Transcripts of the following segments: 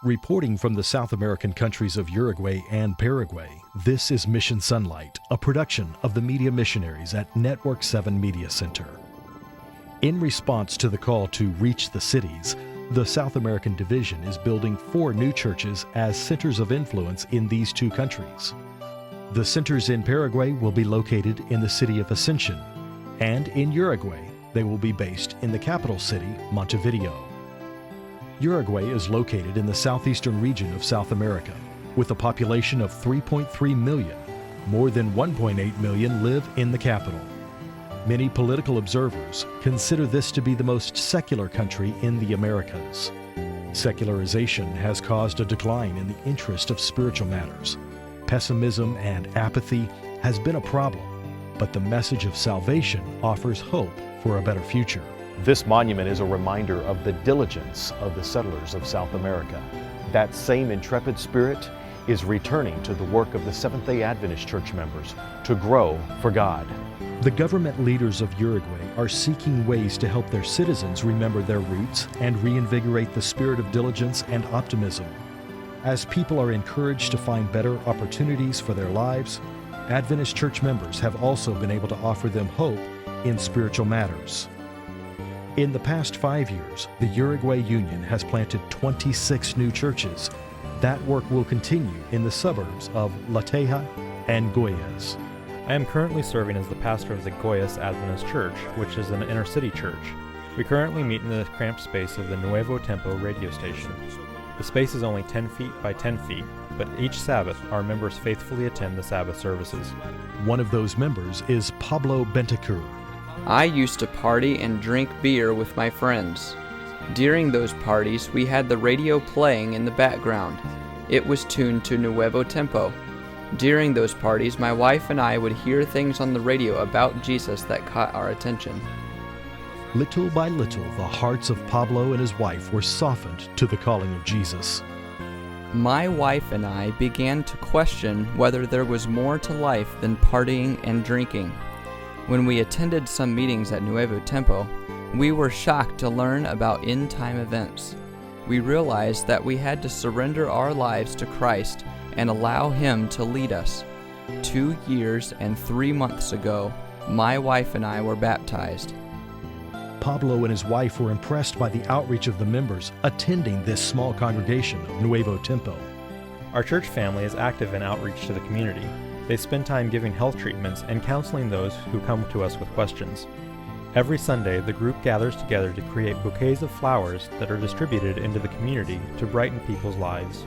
Reporting from the South American countries of Uruguay and Paraguay, this is Mission Sonlight, a production of the Media Missionaries at Network 7 Media Center. In response to the call to reach the cities, the South American Division is building 4 new churches as centers of influence in these 2 countries. The centers in Paraguay will be located in the city of Ascension, and in Uruguay, they will be based in the capital city, Montevideo. Uruguay is located in the southeastern region of South America, with a population of 3.3 million. More than 1.8 million live in the capital. Many political observers consider this to be the most secular country in the Americas. Secularization has caused a decline in the interest of spiritual matters. Pessimism and apathy has been a problem, but the message of salvation offers hope for a better future. This monument is a reminder of the diligence of the settlers of South America. That same intrepid spirit is returning to the work of the Seventh-day Adventist Church members to grow for God. The government leaders of Uruguay are seeking ways to help their citizens remember their roots and reinvigorate the spirit of diligence and optimism. As people are encouraged to find better opportunities for their lives, Adventist Church members have also been able to offer them hope in spiritual matters. In the past 5 years, the Uruguay Union has planted 26 new churches. That work will continue in the suburbs of La Teja and Goyas. I am currently serving as the pastor of the Goyas Adventist Church, which is an inner-city church. We currently meet in the cramped space of the Nuevo Tempo radio station. The space is only 10 feet by 10 feet, but each Sabbath our members faithfully attend the Sabbath services. One of those members is Pablo Bentacur. I used to party and drink beer with my friends. During those parties, we had the radio playing in the background. It was tuned to Nuevo Tempo. During those parties, my wife and I would hear things on the radio about Jesus that caught our attention. Little by little, the hearts of Pablo and his wife were softened to the calling of Jesus. My wife and I began to question whether there was more to life than partying and drinking. When we attended some meetings at Nuevo Tempo, we were shocked to learn about end-time events. We realized that we had to surrender our lives to Christ and allow Him to lead us. 2 years and 3 months ago, my wife and I were baptized. Pablo and his wife were impressed by the outreach of the members attending this small congregation of Nuevo Tempo. Our church family is active in outreach to the community. They spend time giving health treatments and counseling those who come to us with questions. Every Sunday, the group gathers together to create bouquets of flowers that are distributed into the community to brighten people's lives.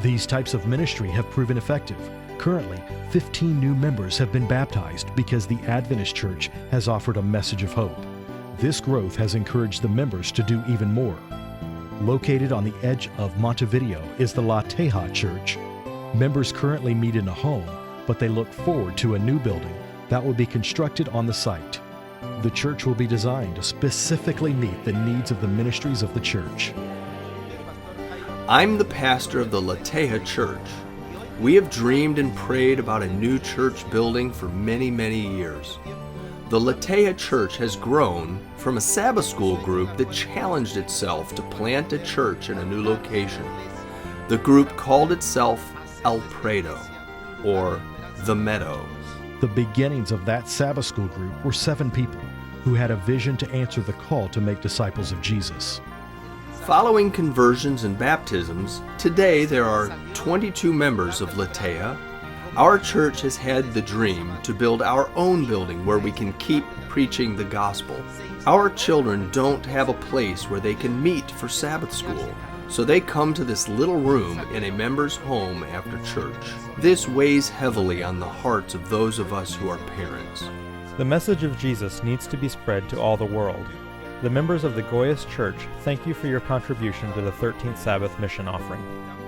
These types of ministry have proven effective. Currently, 15 new members have been baptized because the Adventist Church has offered a message of hope. This growth has encouraged the members to do even more. Located on the edge of Montevideo is the La Teja Church. Members currently meet in a home, but they look forward to a new building that will be constructed on the site. The church will be designed to specifically meet the needs of the ministries of the church. I'm the pastor of the La Teja Church. We have dreamed and prayed about a new church building for many, many years. The La Teja Church has grown from a Sabbath school group that challenged itself to plant a church in a new location. The group called itself El Prado, or The Meadow. The beginnings of that Sabbath school group were 7 people who had a vision to answer the call to make disciples of Jesus. Following conversions and baptisms, today there are 22 members of La Teja. Our church has had the dream to build our own building where we can keep preaching the gospel. Our children don't have a place where they can meet for Sabbath school, so they come to this little room in a member's home after church. This weighs heavily on the hearts of those of us who are parents. The message of Jesus needs to be spread to all the world. The members of the Goyas Church thank you for your contribution to the 13th Sabbath mission offering.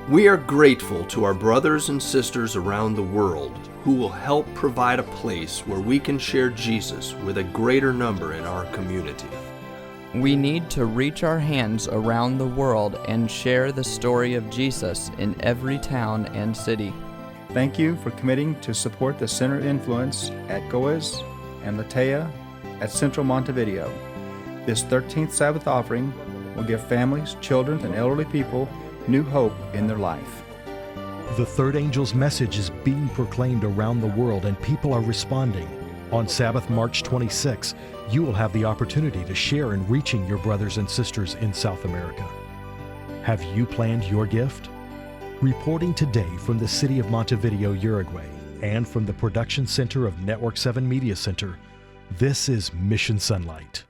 We are grateful to our brothers and sisters around the world who will help provide a place where we can share Jesus with a greater number in our community. We need to reach our hands around the world and share the story of Jesus in every town and city. Thank you for committing to support the Center of Influence at Goyas and La Teja at Central Montevideo. This 13th Sabbath offering will give families, children, and elderly people new hope in their life. The third angel's message is being proclaimed around the world and people are responding. On Sabbath, March 26, you will have the opportunity to share in reaching your brothers and sisters in South America. Have you planned your gift? Reporting today from the city of Montevideo, Uruguay, and from the production center of Network 7 Media Center, this is Mission Sonlight.